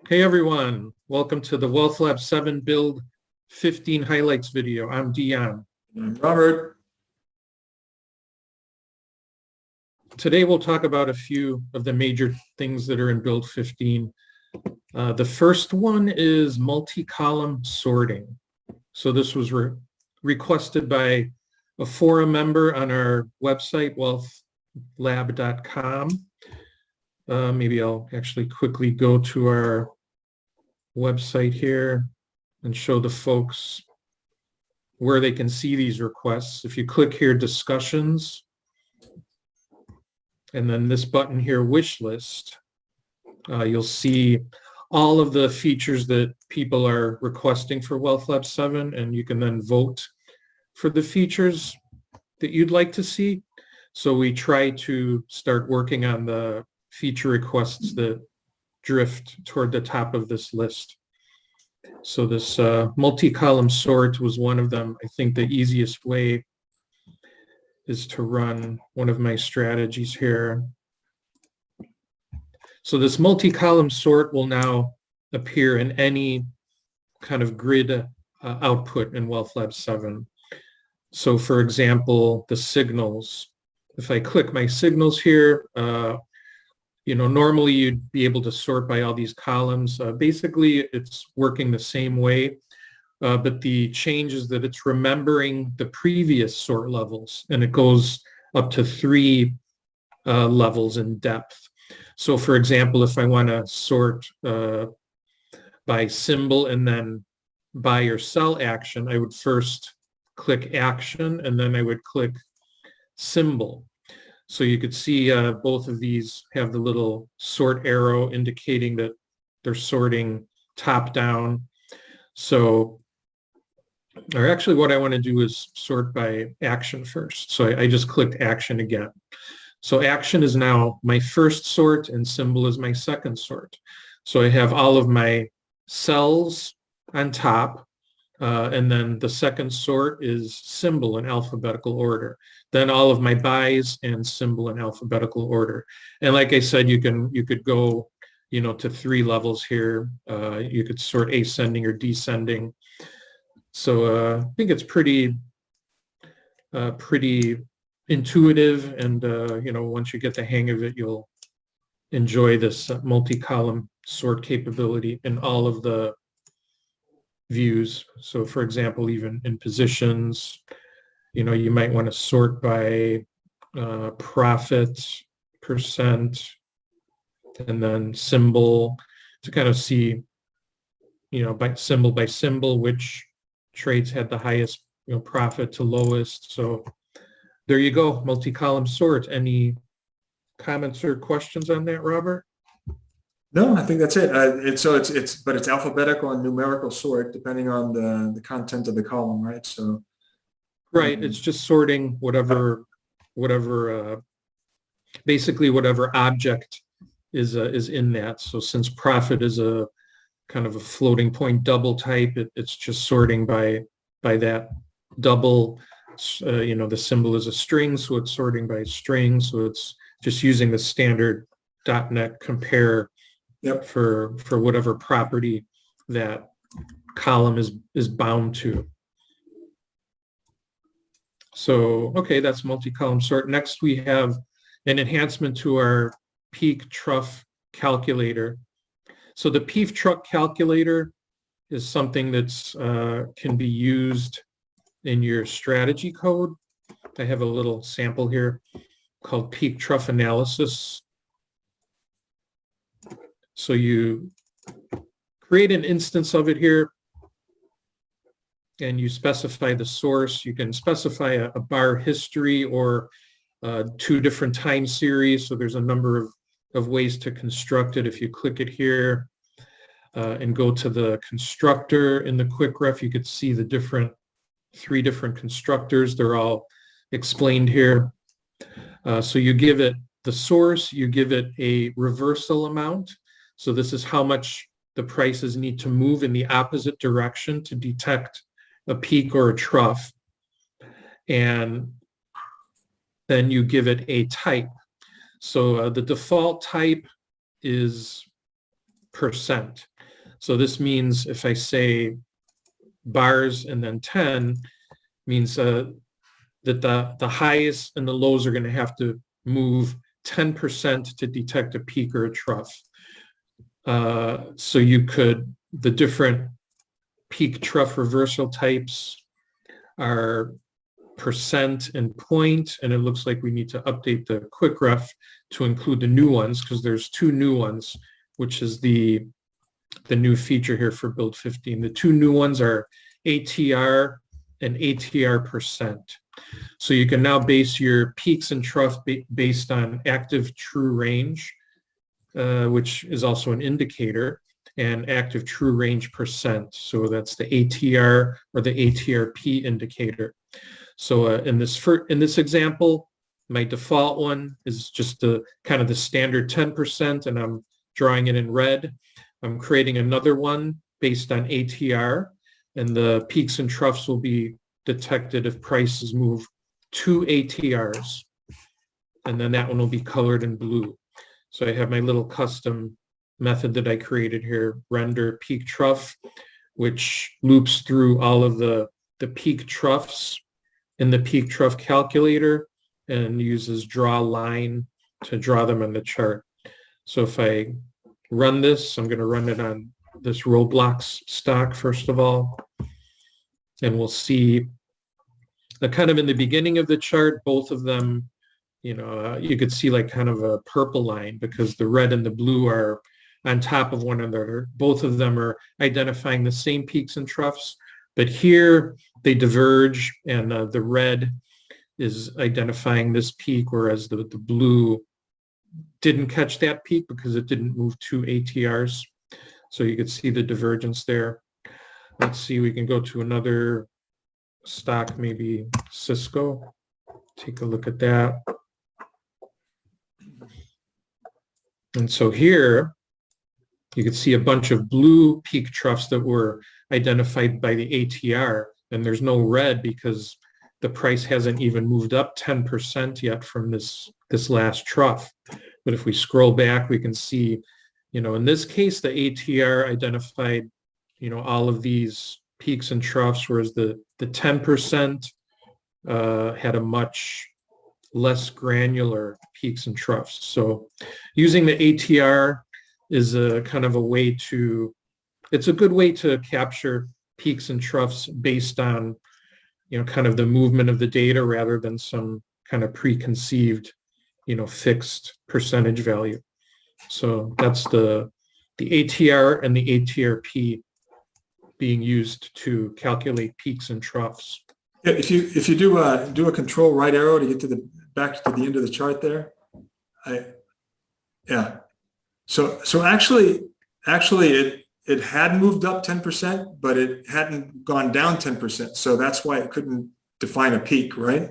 Hey everyone, welcome to the Wealth Lab 7 Build 15 Highlights video. I'm Dion. And Robert. Today we'll talk about a few of the major things that are in Build 15. The first one is multi-column sorting. So this was requested by a forum member on our website, wealthlab.com. Maybe I'll actually quickly go to our website here and show the folks where they can see these requests. If you click here, discussions, and then this button here, wish list, you'll see all of the features that people are requesting for Wealth Lab 7, and you can then vote for the features that you'd like to see. So we try to start working on the feature requests that drift toward the top of this list. So this multi-column sort was one of them. I think the easiest way is to run one of my strategies here. So this multi-column sort will now appear in any kind of grid output in Wealth Lab 7. So for example, the signals. If I click my signals here, normally you'd be able to sort by all these columns. Basically, it's working the same way, but the change is that it's remembering the previous sort levels, and it goes up to 3 levels in depth. So for example, if I want to sort by symbol and then buy or sell action, I would first click action, and then I would click symbol. So you could see both of these have the little sort arrow indicating that they're sorting top down. So, or actually what I want to do is sort by action first. So I just clicked action again. So action is now my first sort and symbol is my second sort. So I have all of my cells on top. And then the second sort is symbol in alphabetical order. Then all of my buys and symbol in alphabetical order. And like I said, you could go, to 3 levels here. You could sort ascending or descending. So I think it's pretty intuitive, and once you get the hang of it, you'll enjoy this multi-column sort capability in all of the views. So for example, even in positions, you might want to sort by profit, percent, and then symbol to kind of see, by symbol, which trades had the highest, profit to lowest. So there you go, multi-column sort. Any comments or questions on that, Robert? No, I think that's it. But it's alphabetical and numerical sort depending on the content of the column, right? So right, it's just sorting whatever basically whatever object is in that. So since profit is a kind of a floating point double type, it's just sorting by that double. The symbol is a string, so it's sorting by string. So it's just using the standard .NET compare. Yep. For whatever property that column is bound to. So, okay, that's multi-column sort. Next, we have an enhancement to our PeakTroughCalculator. So the PeakTroughCalculator is something that's can be used in your strategy code. I have a little sample here called PeakTrough Analysis. So you create an instance of it here, and you specify the source. You can specify a bar history or 2 different time series. So there's a number of ways to construct it. If you click it here and go to the constructor in the quick ref, you could see the 3 different constructors. They're all explained here. So you give it the source, you give it a reversal amount. So this is how much the prices need to move in the opposite direction to detect a peak or a trough. And then you give it a type. So the default type is percent. So this means if I say bars and then 10, means that the highs and the lows are going to have to move 10% to detect a peak or a trough. So you could, the different peak trough reversal types are percent and point, and it looks like we need to update the quick ref to include the new ones, because there's two new ones, which is the new feature here for build 15. The two new ones are ATR and ATR percent. So you can now base your peaks and troughs based on active true range, which is also an indicator, and active true range percent. So that's the ATR or the ATRP indicator. So in this example, my default one is just the kind of the standard 10%, and I'm drawing it in red. I'm creating another one based on ATR, and the peaks and troughs will be detected if prices move 2 ATRs, and then that one will be colored in blue. So I have my little custom method that I created here, render peak trough, which loops through all of the peak troughs in the PeakTroughCalculator and uses draw line to draw them on the chart. So if I run this, I'm going to run it on this Roblox stock first of all, and we'll see the kind of in the beginning of the chart, both of them, you could see like kind of a purple line because the red and the blue are on top of one another. Both of them are identifying the same peaks and troughs, but here they diverge, and the red is identifying this peak, whereas the blue didn't catch that peak because it didn't move 2 ATRs. So you could see the divergence there. Let's see, we can go to another stock, maybe Cisco. Take a look at that. And so here, you can see a bunch of blue peak troughs that were identified by the ATR, and there's no red because the price hasn't even moved up 10% yet from this last trough. But if we scroll back, we can see, in this case, the ATR identified, all of these peaks and troughs, whereas the 10% had a much less granular peaks and troughs. So using the ATR is a kind of a way to, it's a good way to capture peaks and troughs based on, kind of the movement of the data rather than some kind of preconceived, fixed percentage value. So that's the ATR and the ATRP being used to calculate peaks and troughs. Yeah, if you do a control right arrow to get to the back to the end of the chart there, yeah. So actually it had moved up 10%, but it hadn't gone down 10%. So that's why it couldn't define a peak, right?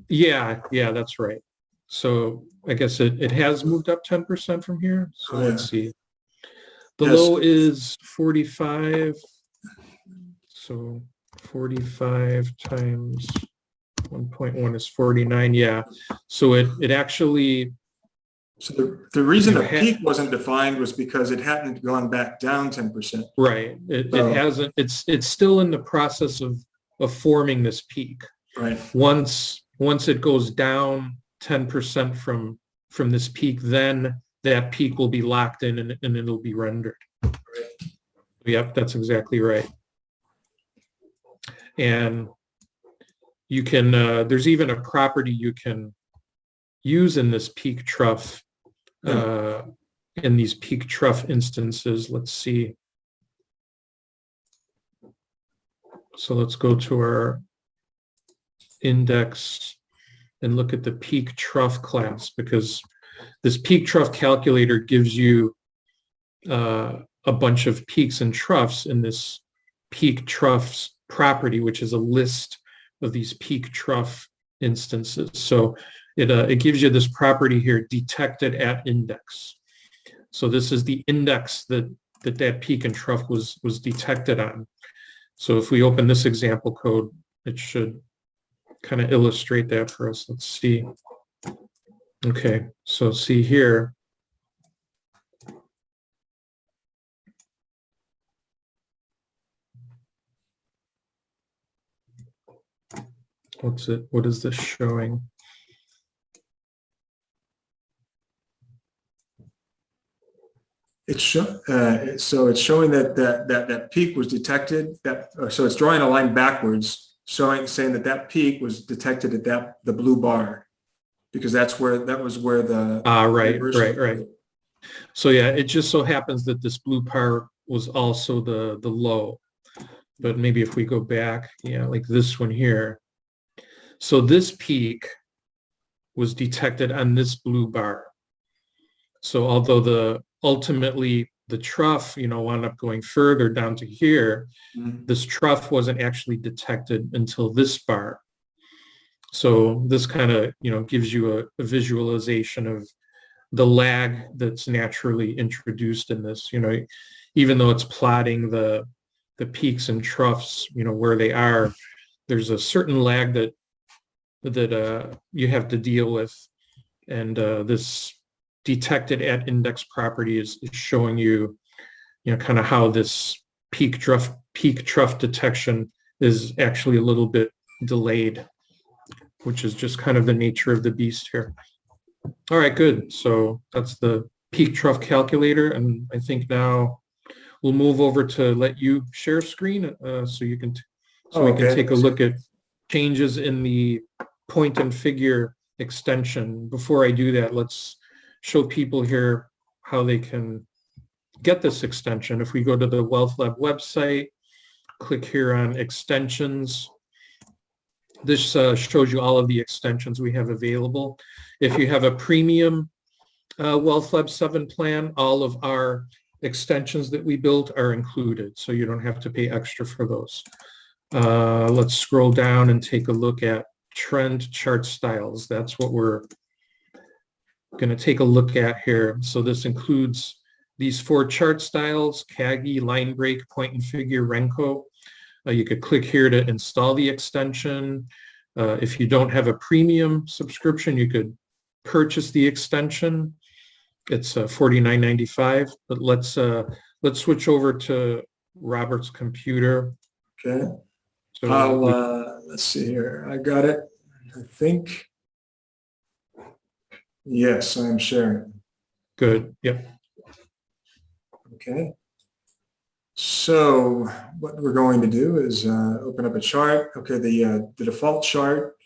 Yeah, that's right. So I guess it has moved up 10% from here. So let's see. The low is 45. So 45 times 1.1 is 49. Yeah. So it actually. So the reason a peak wasn't defined was because it hadn't gone back down 10%. Right. It hasn't. It's still in the process of forming this peak. Right. Once it goes down 10% from this peak, then that peak will be locked in and it'll be rendered. Right. Yep, that's exactly right. And you can, there's even a property you can use in this peak trough, in these peak trough instances. Let's see. So let's go to our index and look at the peak trough class, because this PeakTroughCalculator gives you a bunch of peaks and troughs in this peak troughs property, which is a list of these peak trough instances. So it gives you this property here, detected at index. So this is the index that peak and trough was detected on. So if we open this example code, it should kind of illustrate that for us. Let's see. Okay, so see here. What is this showing? So it's showing that peak was detected. So it's drawing a line backwards, saying that peak was detected at the blue bar, because that was where the right. So yeah, it just so happens that this blue part was also the low. But maybe if we go back, yeah, like this one here. So this peak was detected on this blue bar. So although ultimately the trough, wound up going further down to here, this trough wasn't actually detected until this bar. So this kind of, gives you a visualization of the lag that's naturally introduced in this, even though it's plotting the peaks and troughs, where they are, there's a certain lag that you have to deal with. And this detected at index property is showing you, kind of how this peak trough detection is actually a little bit delayed, which is just kind of the nature of the beast here. All right, good. So that's the PeakTroughCalculator, and I think now we'll move over to let you share screen, so you can we can take a look at changes in the point and figure extension. Before I do that, let's show people here how they can get this extension. If we go to the Wealth Lab website, click here on extensions. This shows you all of the extensions we have available. If you have a premium Wealth Lab 7 plan, all of our extensions that we built are included, so you don't have to pay extra for those. Let's scroll down and take a look at trend chart styles. That's what we're going to take a look at here. So this includes these 4 chart styles: CAGI, line break, point and figure, Renko. You could click here to install the extension. If you don't have a premium subscription, you could purchase the extension. It's $49.95. But let's switch over to Robert's computer. Okay. So let's see here. I got it. I think. Yes, I'm sharing. Good. Yep. Okay. So what we're going to do is open up a chart. Okay, the default chart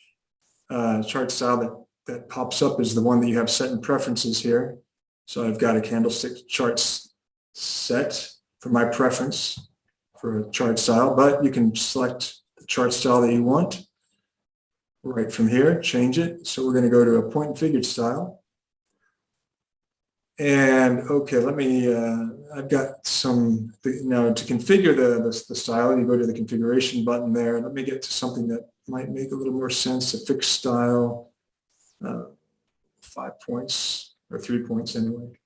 style that pops up is the one that you have set in preferences here. So I've got a candlestick charts set for my preference for a chart style, but you can select the chart style that you want right from here, change it. So we're going to go to a point and figured style. And okay, let me, I've got some, now to configure the style, you go to the configuration button there. Let me get to something that might make a little more sense, a fixed style, 5 points or 3 points anyway.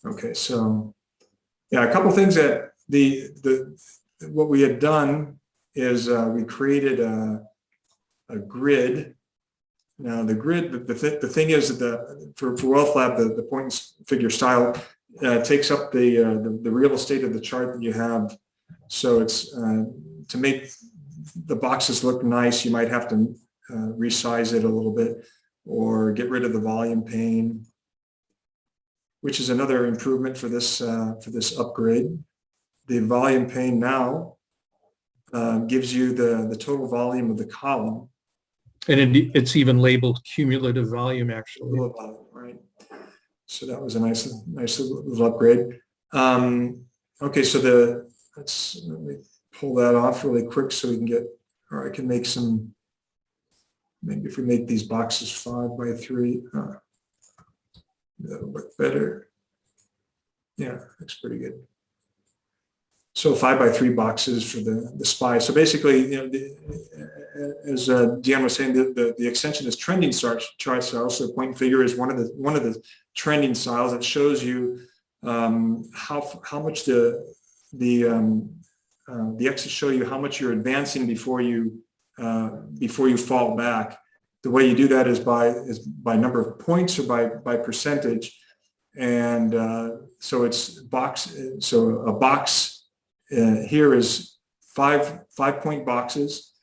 Okay, so yeah, a couple things that what we had done is we created a grid. Now the grid, the thing is that for Wealth Lab, the point and figure style takes up the real estate of the chart that you have. So it's to make the boxes look nice, you might have to resize it a little bit or get rid of the volume pane, which is another improvement for this upgrade. The volume pane now gives you the total volume of the column. And it's even labeled cumulative volume, actually. Right. So that was a nice little upgrade. Okay, so let me pull that off really quick so we can get, or I can make some, maybe if we make these boxes 5 by 3, that'll look better. Yeah, looks pretty good. So 5 by 3 boxes for the SPY. So basically, as Dion was saying, the extension is trending chart style. So point and figure is one of the trending styles that shows you how much the X's show you how much you're advancing before you fall back. The way you do that is by number of points or by percentage, and so it's box. So a box. Here is 5 point boxes,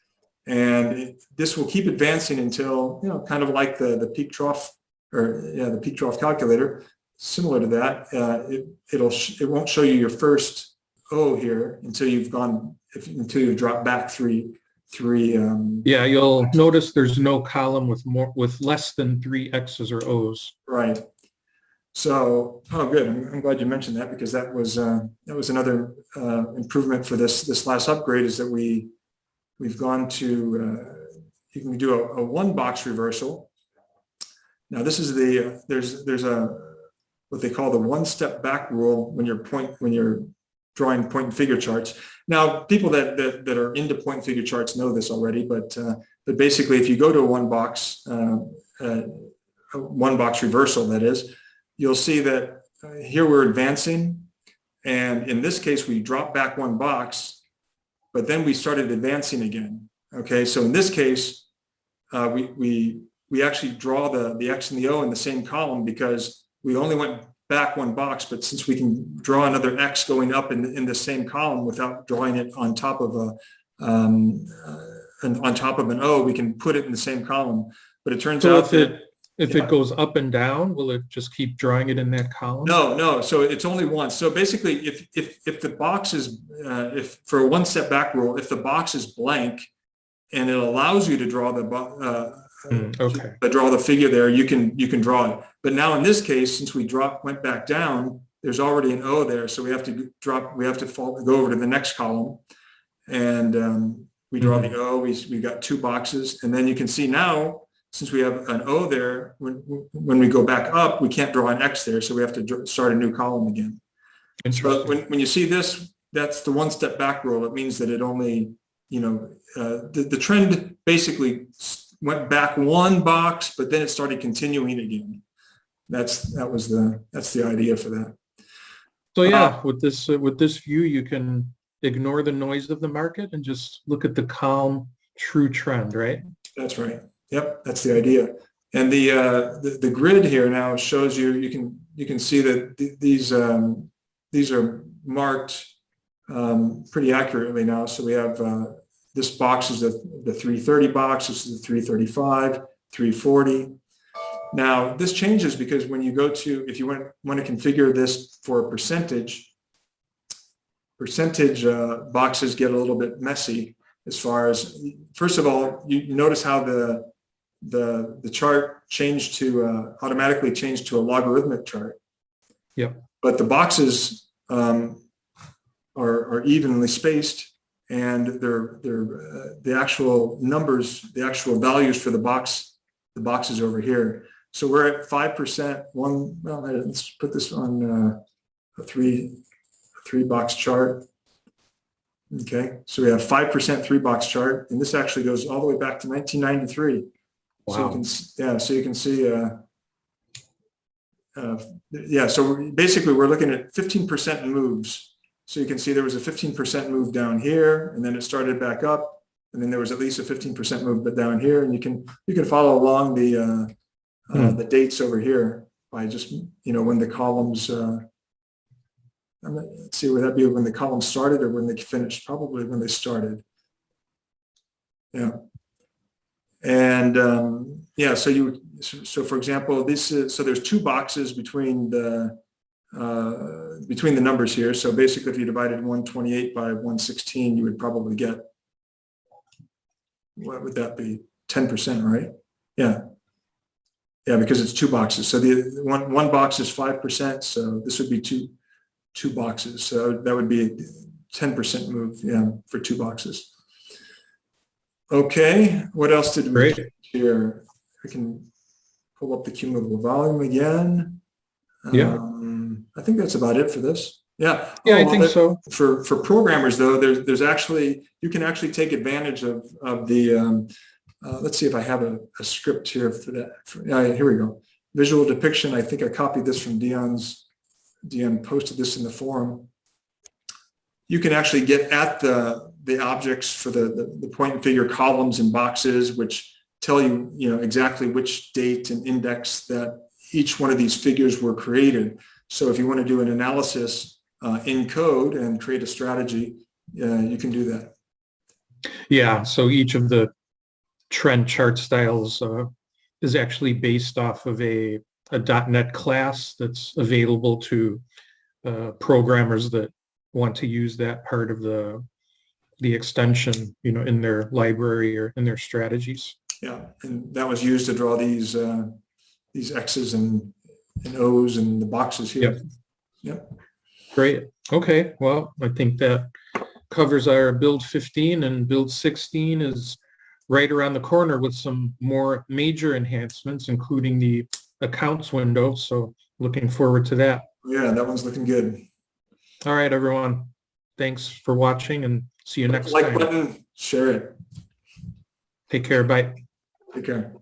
this will keep advancing until, kind of like the peak trough, the peak trough calculator, similar to that. It won't show you your first O here until you've dropped back three. Yeah, you'll notice there's no column with less than 3 X's or O's. Right. So, good. I'm glad you mentioned that, because that was another improvement for this last upgrade, is that we've gone to you can do a 1-box reversal. Now this is there's what they call the 1-step back rule when you're drawing point and figure charts. Now, people that are into point and figure charts know this already, but basically, if you go to a 1-box reversal, that is, you'll see that here we're advancing, and in this case we dropped back 1 box, but then we started advancing again. Okay, so in this case, we actually draw the X and the O in the same column, because we only went back 1 box, but since we can draw another X going up in the same column without drawing it on top of an O, we can put it in the same column. But it turns out that if it goes up and down, will it just keep drawing it in that column? No. So it's only once. So basically, if the box is if for a 1-step back rule, if the box is blank and it allows you to draw draw the figure there, you can draw it. But now in this case, since we went back down, there's already an O there, so we have to go over to the next column, and we draw the O. We got 2 boxes, and then you can see now, since we have an O there, when we go back up, we can't draw an X there, so we have to start a new column again. So when you see this, that's the 1-step back rule. It means that it only, the trend basically went back 1 box, but then it started continuing again. That's the idea for that. So yeah, with this view, you can ignore the noise of the market and just look at the calm, true trend, right? That's right. Yep, that's the idea. And the grid here now shows you can see that these are marked pretty accurately now. So we have this box is the 330 box. This is the 335, 340. Now this changes because when you if you want to configure this for a percentage boxes get a little bit messy as far as, first of all, you notice how the chart changed to automatically changed to a logarithmic chart. Yep. But the boxes are evenly spaced, and they're the actual numbers, the actual values for the boxes over here. So we're at 5%. Let's put this on a three box chart. Okay, so we have 5% 3-box chart, and this actually goes all the way back to 1993. Wow. So you can see. So basically, we're looking at 15% moves. So you can see there was a 15% move down here, and then it started back up, and then there was at least a 15% move, but down here, and you can follow along the dates over here by just when the columns. Let's see, would that be when the columns started or when they finished? Probably when they started. Yeah. And so for example, so there's 2 boxes between the numbers here. So basically, if you divided 128 by 116, you would probably get, what would that be? 10%, right? Yeah. Yeah, because it's 2 boxes. So the one box is 5%. So this would be two boxes. So that would be a 10% move, for 2 boxes. Okay, what else did we do here? I can pull up the cumulative volume again. Yeah. I think that's about it for this. Yeah. Yeah, I think so. For programmers, though, there's actually, you can actually take advantage of the, let's see if I have a script here for that. Here we go. Visual depiction. I think I copied this from Dion posted this in the forum. You can actually get at the objects for the point and figure columns and boxes, which tell you, exactly which date and index that each one of these figures were created. So if you want to do an analysis in code and create a strategy, you can do that. Yeah, so each of the trend chart styles is actually based off of a .NET class that's available to programmers that want to use that part of the extension, in their library or in their strategies. Yeah, and that was used to draw these X's and O's and the boxes here. Yep. Great. Okay. Well, I think that covers our build 15, and build 16 is right around the corner with some more major enhancements, including the accounts window. So looking forward to that. Yeah, that one's looking good. All right, everyone. Thanks for watching, and see you next Like time. button, share it. Take care. Bye. Take care.